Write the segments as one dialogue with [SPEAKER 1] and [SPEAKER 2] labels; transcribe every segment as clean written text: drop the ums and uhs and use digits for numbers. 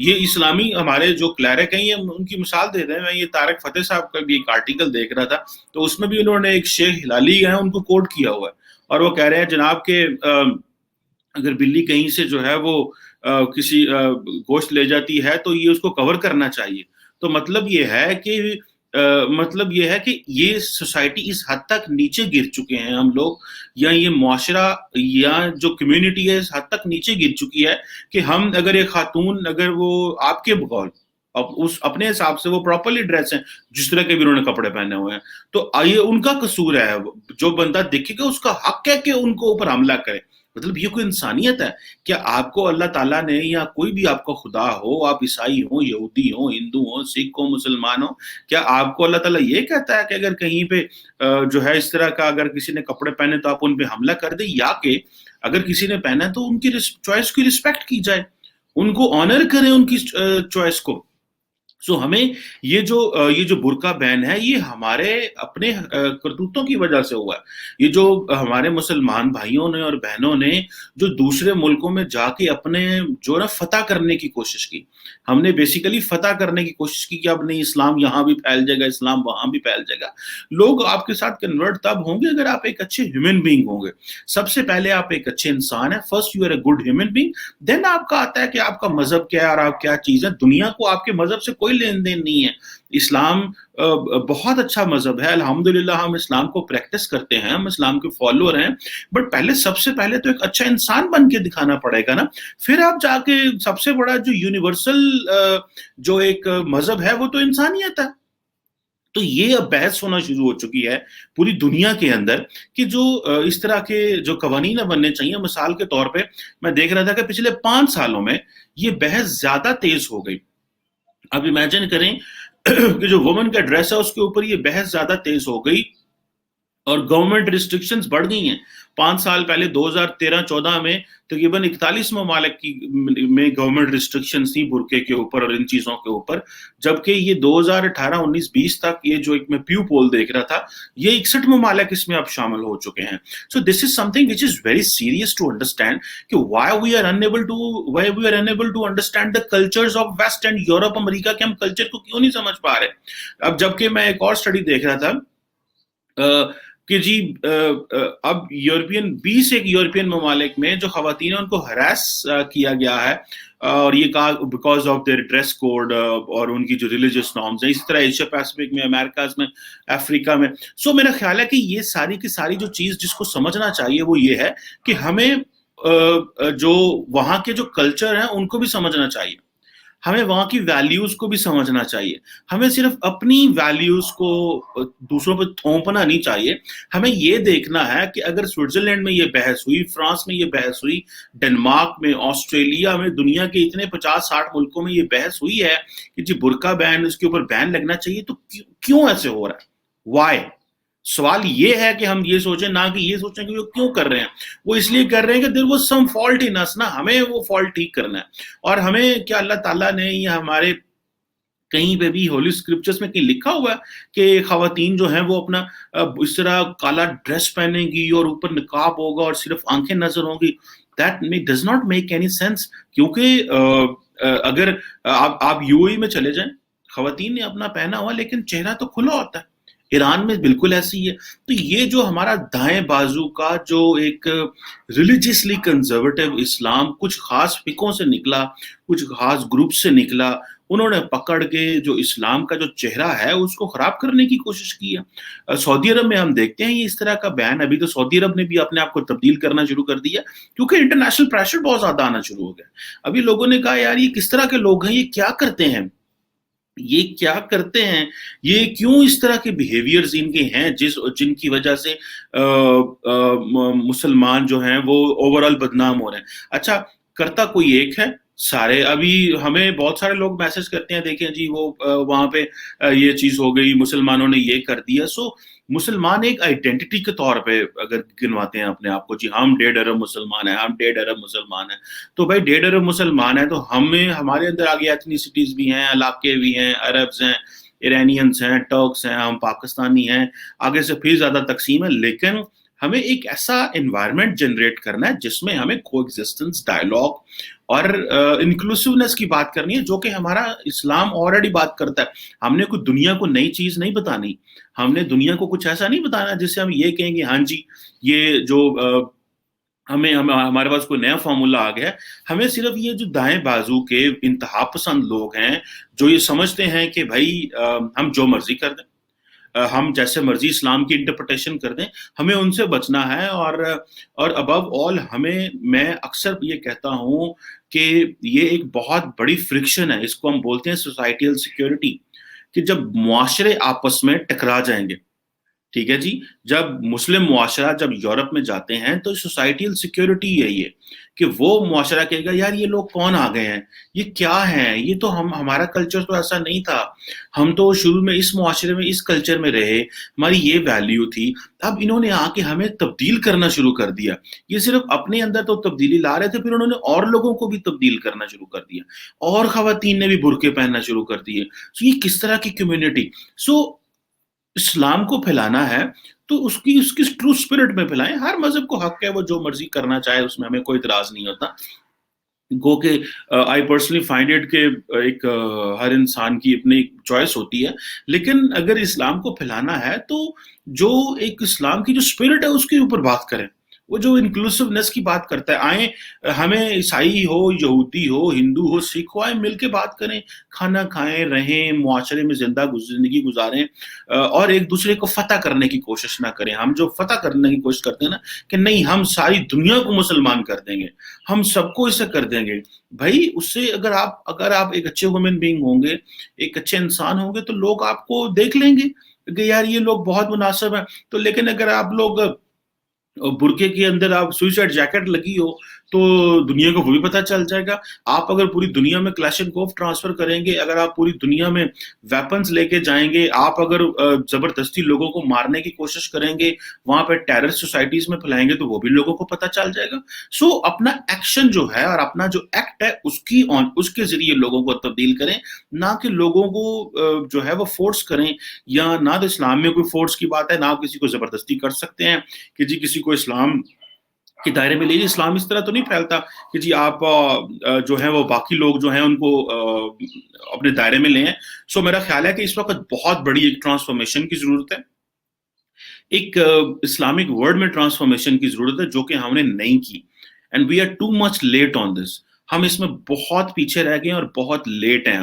[SPEAKER 1] یہ اسلامی ہمارے جو کلیرک ہیں، یہ ان کی مثال دے رہے ہیں. میں یہ طارق فتح صاحب کا بھی ایک آرٹیکل دیکھ رہا تھا، تو اس میں بھی انہوں نے ایک شیخ ہلالی ہے ان کو کوٹ کیا ہوا ہے، اور وہ کہہ رہے ہیں جناب کہ اگر بلی کہیں سے جو ہے وہ کسی گوشت لے جاتی ہے تو یہ اس کو کور کرنا چاہیے. تو مطلب یہ ہے کہ یہ سوسائٹی اس حد تک نیچے گر چکے ہیں ہم لوگ، یا یہ معاشرہ یا جو کمیونٹی ہے اس حد تک نیچے گر چکی ہے کہ ہم اگر ایک خاتون اگر وہ آپ کے بقول اپنے حساب سے وہ پراپرلی ڈریس ہیں، جس طرح کے بھی انہوں نے کپڑے پہنے ہوئے ہیں، تو یہ ان کا قصور ہے. جو بندہ دیکھے گا اس کا حق ہے کہ ان کو اوپر حملہ کرے. مطلب یہ کوئی انسانیت ہے؟ کیا آپ کو اللہ تعالیٰ نے، یا کوئی بھی آپ کا خدا ہو، آپ عیسائی ہوں، یہودی ہوں، ہندو ہوں، سکھ ہوں، مسلمان ہوں، کیا آپ کو اللہ تعالیٰ یہ کہتا ہے کہ اگر کہیں پہ جو ہے اس طرح کا اگر کسی نے کپڑے پہنے تو آپ ان پہ حملہ کر دیں، یا کہ اگر کسی نے پہنا ہے تو ان کی چوائس کی رسپیکٹ کی جائے، ان کو آنر کریں ان کی چوائس کو. سو ہمیں یہ جو برقع بین ہے یہ ہمارے اپنے کرتوتوں کی وجہ سے ہوا ہے. یہ جو ہمارے مسلمان بھائیوں نے اور بہنوں نے جو دوسرے ملکوں میں جا کے اپنے جو نا فتح کرنے کی کوشش کی، ہم نے بیسیکلی فتح کرنے کی کوشش کی کہ اب نہیں، اسلام یہاں بھی پھیل جائے گا، اسلام وہاں بھی پھیل جائے گا. لوگ آپ کے ساتھ کنورٹ تب ہوں گے اگر آپ ایک اچھے ہیومن بینگ ہوں گے. سب سے پہلے آپ ایک اچھے انسان ہیں، first you are a good human being, then آپ کا آتا ہے کہ آپ کا مذہب کیا ہے اور آپ کیا چیز ہے. دنیا کو آپ کے مذہب سے کوئی لین دین نہیں ہے. اسلام بہت اچھا مذہب ہے، الحمدللہ ہم اسلام کو پریکٹس کرتے ہیں، ہم اسلام کے فالوور ہیں، بٹ سب سے پہلے تو ایک اچھا انسان بن کے دکھانا پڑے گا نا. پھر آپ جا کے سب سے بڑا جو یونیورسل جو ایک مذہب ہے وہ تو انسانیت ہے. تو یہ اب بحث ہونا شروع ہو چکی ہے پوری دنیا کے اندر کہ جو اس طرح کے جو قوانین بننے چاہیے. مثال کے طور پہ میں دیکھ رہا تھا کہ پچھلے 5 سالوں میں یہ بحث زیادہ تیز ہو گئی. اب امیجن کریں کہ جو وومن کا ڈریس ہے اس کے اوپر یہ بحث زیادہ تیز ہو گئی اور گورنمنٹ ریسٹرکشنز بڑھ گئی ہیں. 5 سال پہلے 2013-14 میں تقریباً 41 ممالک میں گورنمنٹ ریسٹرکشنز تھی برقعے کے اوپر اور ان چیزوں کے اوپر، جبکہ یہ 2018-19-20 تک یہ جو ایک میں پیو پول دیکھ رہا تھا یہ 61 ممالک اس میں اب شامل ہو چکے ہیں. So this is something which is very serious to understand کہ why we are unable to understand the cultures of West and Europe, امریکہ کے ہم کلچر کو کیوں نہیں سمجھ پا رہے. اب جبکہ میں ایک اور اسٹڈی دیکھ رہا تھا کہ جی اب 20 یورپین ممالک میں جو خواتین ہیں ان کو ہراس کیا گیا ہے، اور یہ کہا because of their dress code اور ان کی جو ریلیجس نارمز ہیں. اسی طرح ایشیا پیسفک میں، امریکاز میں، افریقہ میں. سو میرا خیال ہے کہ یہ ساری کی ساری جو چیز جس کو سمجھنا چاہیے وہ یہ ہے کہ ہمیں جو وہاں کے جو کلچر ہیں ان کو بھی سمجھنا چاہیے، ہمیں وہاں کی ویلیوز کو بھی سمجھنا چاہیے. ہمیں صرف اپنی ویلیوز کو دوسروں پہ تھوپنا نہیں چاہیے. ہمیں یہ دیکھنا ہے کہ اگر سوئٹزرلینڈ میں یہ بحث ہوئی، فرانس میں یہ بحث ہوئی، ڈنمارک میں، آسٹریلیا میں، دنیا کے اتنے 50-60 ملکوں میں یہ بحث ہوئی ہے کہ جی برقع بین، اس کے اوپر بین لگنا چاہیے، تو کیوں ایسے ہو رہا ہے؟ وائی؟ سوال یہ ہے کہ ہم یہ سوچیں، نہ کہ یہ سوچیں کہ وہ کیوں کر رہے ہیں. وہ اس لیے کر رہے ہیں کہ there was some fault in us نا، ہمیں وہ فالٹ ٹھیک کرنا ہے. اور ہمیں کیا اللہ تعالیٰ نے یا ہمارے کہیں پہ بھی ہولی اسکرپچرز میں کہیں لکھا ہوا ہے کہ خواتین جو ہیں وہ اپنا اس طرح کالا ڈریس پہنیں گی اور اوپر نقاب ہوگا اور صرف آنکھیں نظر ہوں گی؟ That does not make any sense. کیونکہ اگر آپ یو اے میں چلے جائیں، خواتین نے اپنا پہنا ہوا لیکن چہرہ تو کھلا ہوتا ہے. ایران میں بالکل ایسی ہے. تو یہ جو ہمارا دائیں بازو کا جو ایک ریلیجیسلی کنزرویٹو اسلام کچھ خاص فقوں سے نکلا، کچھ خاص گروپ سے نکلا، انہوں نے پکڑ کے جو اسلام کا جو چہرہ ہے اس کو خراب کرنے کی کوشش کی ہے. سعودی عرب میں ہم دیکھتے ہیں یہ اس طرح کا بیان. ابھی تو سعودی عرب نے بھی اپنے آپ کو تبدیل کرنا شروع کر دیا کیونکہ انٹرنیشنل پریشر بہت زیادہ آنا شروع ہو گیا. ابھی لوگوں نے کہا یار یہ کس طرح کے لوگ ہیں، یہ کیا کرتے ہیں، یہ کیا کرتے ہیں، یہ کیوں اس طرح کے بیہیویئرز ان کے ہیں جن کی وجہ سے مسلمان جو ہیں وہ اوورال بدنام ہو رہے ہیں. اچھا کرتا کوئی ایک ہے سارے. ابھی ہمیں بہت سارے لوگ میسج کرتے ہیں دیکھیں جی وہ وہاں پہ یہ چیز ہو گئی، مسلمانوں نے یہ کر دیا. سو مسلمان ایک آئیڈینٹی کے طور پہ اگر گنواتے ہیں اپنے آپ کو، جی ہم ڈیڈ عرب مسلمان ہیں، ہم ڈیڈ عرب مسلمان ہیں، تو بھائی ڈیڈ عرب مسلمان ہیں تو ہمارے اندر آگے ایتھنیسٹیز بھی ہیں، علاقے بھی ہیں، عربز ہیں، ایرانینز ہیں، ٹرکس ہیں، ہم پاکستانی ہیں، آگے سے پھر زیادہ تقسیم ہے. لیکن ہمیں ایک ایسا انوائرمنٹ جنریٹ کرنا ہے جس میں ہمیں کو ایگزسٹنس، ڈائلاگ اور انکلوسیونیس کی بات کرنی ہے، جو کہ ہمارا اسلام آلریڈی بات کرتا ہے۔ ہم نے کوئی دنیا کو نئی چیز نہیں بتانی، ہم نے دنیا کو کچھ ایسا نہیں بتانا جس سے ہم یہ کہیں گے ہاں جی یہ جو ہمارے پاس کوئی نیا فارمولا آ گیا ہے۔ ہمیں صرف یہ جو دائیں بازو کے انتہا پسند لوگ ہیں جو یہ سمجھتے ہیں کہ بھائی ہم جو مرضی کر دیں، ہم جیسے مرضی اسلام کی انٹرپریٹیشن کر دیں، ہمیں ان سے بچنا ہے۔ اور ابو آل میں اکثر یہ کہتا ہوں کہ یہ ایک بہت بڑی فرکشن ہے، اس کو ہم بولتے ہیں سوسائٹیل سیکورٹی، کہ جب معاشرے آپس میں ٹکرا جائیں گے، ٹھیک ہے جی، جب مسلم معاشرہ جب یورپ میں جاتے ہیں تو سوسائٹیل سیکورٹی یہی ہے کہ وہ معاشرہ کہے گا یار یہ لوگ کون آ گئے ہیں، یہ کیا ہیں، یہ تو ہمارا کلچر تو ایسا نہیں تھا، ہم تو شروع میں اس معاشرے میں اس کلچر میں رہے، ہماری یہ ویلیو تھی، اب انہوں نے آ کے ہمیں تبدیل کرنا شروع کر دیا۔ یہ صرف اپنے اندر تو تبدیلی لا رہے تھے، پھر انہوں نے اور لوگوں کو بھی تبدیل کرنا شروع کر دیا، اور خواتین نے بھی برقعے پہننا شروع کر دیے۔ سو یہ کس طرح کی کمیونٹی؟ سو اسلام کو پھیلانا ہے تو اس کی ٹرو اسپرٹ میں پھیلائیں۔ ہر مذہب کو حق ہے وہ جو مرضی کرنا چاہے، اس میں ہمیں کوئی اعتراض نہیں ہوتا۔ گو کہ آئی پرسنلی فائنڈ اٹ کہ ایک ہر انسان کی اپنی چوائس ہوتی ہے، لیکن اگر اسلام کو پھیلانا ہے تو جو ایک اسلام کی جو اسپرٹ ہے اس کے اوپر بات کریں، وہ جو انکلوسیونیس کی بات کرتا ہے، آئیں ہمیں عیسائی ہو، یہودی ہو، ہندو ہو، سکھ ہو، آئیں مل کے بات کریں، کھانا کھائیں، رہیں، معاشرے میں زندگی گزاریں، اور ایک دوسرے کو فتح کرنے کی کوشش نہ کریں۔ ہم جو فتح کرنے کی کوشش کرتے ہیں نا کہ نہیں ہم ساری دنیا کو مسلمان کر دیں گے، ہم سب کو اسے کر دیں گے، بھائی اس سے اگر آپ ایک اچھے ہیومن بینگ ہوں گے، ایک اچھے انسان ہوں گے، تو لوگ آپ کو دیکھ لیں گے کہ یار یہ لوگ بہت مناسب ہیں۔ تو لیکن اگر آپ لوگ برقعے کے اندر آپ سوئسائڈ جیکٹ لگی ہو تو دنیا کو وہ بھی پتہ چل جائے گا۔ آپ اگر پوری دنیا میں کلاشنکوف ٹرانسفر کریں گے، اگر آپ پوری دنیا میں ویپنز لے کے جائیں گے، آپ اگر زبردستی لوگوں کو مارنے کی کوشش کریں گے، وہاں پہ ٹیرر سوسائٹیز میں پھیلائیں گے، تو وہ بھی لوگوں کو پتہ چل جائے گا۔ سو اپنا ایکشن جو ہے اور اپنا جو ایکٹ ہے اس کے ذریعے لوگوں کو تبدیل کریں، نہ کہ لوگوں کو جو ہے وہ فورس کریں، یا نہ تو اسلام میں کوئی فورس کی بات ہے، نہ کسی کو زبردستی کر سکتے ہیں کہ جی کسی کو اسلام کے دائرے میں لیجیے۔ اسلام اس طرح تو نہیں پھیلتا کہ جی آپ جو ہیں وہ باقی لوگ جو ہیں ان کو اپنے دائرے میں لیں۔ سو میرا خیال ہے کہ اس وقت بہت بڑی ایک ٹرانسفارمیشن کی ضرورت ہے، ایک اسلامک ورلڈ میں ٹرانسفارمیشن کی ضرورت ہے جو کہ ہم نے نہیں کی، and we are too much late on this. ہم اس میں بہت پیچھے رہ گئے ہیں اور بہت لیٹ ہیں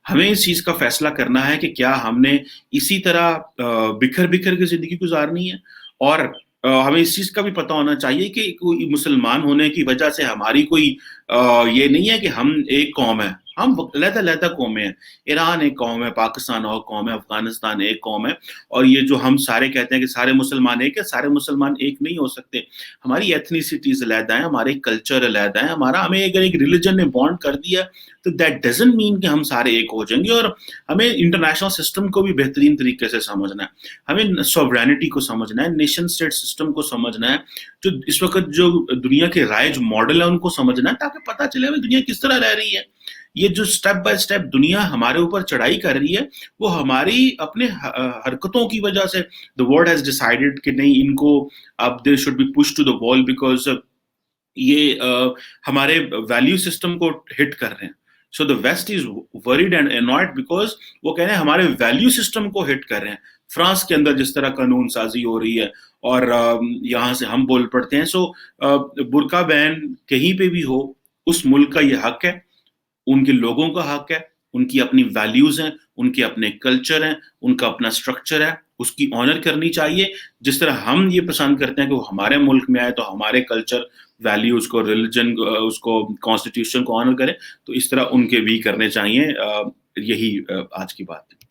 [SPEAKER 1] ہمیں اس چیز کا فیصلہ کرنا ہے کہ کیا ہم نے اسی طرح بکھر کے زندگی گزارنی ہے، اور ہمیں اس چیز کا بھی پتہ ہونا چاہیے کہ کوئی مسلمان ہونے کی وجہ سے ہماری کوئی یہ نہیں ہے کہ ہم ایک قوم ہے، ہم علیحدہ قومیں ہیں۔ ایران ایک قوم ہے، پاکستان اور قوم ہے، افغانستان ایک قوم ہے، اور یہ جو ہم سارے کہتے ہیں کہ سارے مسلمان ایک ہے، سارے مسلمان ایک نہیں ہو سکتے۔ ہماری ایتھنیسٹیز علیحدہ ہیں، ہمارے کلچر علیحدہ ہیں، ہمیں اگر ایک ریلیجن نے بانڈ کر دیا تو دیٹ ڈزنٹ مین کہ ہم سارے ایک ہو جائیں گے۔ اور ہمیں انٹرنیشنل سسٹم کو بھی بہترین طریقے سے سمجھنا ہے، ہمیں سوورینٹی کو سمجھنا ہے، نیشن اسٹیٹ سسٹم کو سمجھنا ہے، جو اس وقت جو دنیا کے رائج ماڈل ہے ان کو سمجھنا ہے، تاکہ پتہ چلے ہمیں دنیا کس طرح رہ رہی ہے۔ یہ جو سٹیپ بائی سٹیپ دنیا ہمارے اوپر چڑھائی کر رہی ہے، وہ ہماری اپنے حرکتوں کی وجہ سے the world has decided کہ نہیں ان کو اب they should be pushed to the wall because یہ ہمارے ویلیو سسٹم کو ہٹ کر رہے ہیں۔ So the West is worried and annoyed because وہ کہہ رہے ہیں ہمارے ویلیو سسٹم کو ہٹ کر رہے ہیں۔ فرانس کے اندر جس طرح قانون سازی ہو رہی ہے اور یہاں سے ہم بول پڑتے ہیں۔ سو برقع بین کہیں پہ بھی ہو، اس ملک کا یہ حق ہے، ان کے لوگوں کا حق ہے، ان کی اپنی ویلیوز ہیں، ان کے اپنے کلچر ہیں، ان کا اپنا سٹرکچر ہے، اس کی آنر کرنی چاہیے۔ جس طرح ہم یہ پسند کرتے ہیں کہ وہ ہمارے ملک میں آئے تو ہمارے کلچر، ویلیوز کو، ریلیجن اس کو، کانسٹیٹیوشن کو آنر کرے، تو اس طرح ان کے بھی کرنے چاہیے۔ یہی آج کی بات ہے۔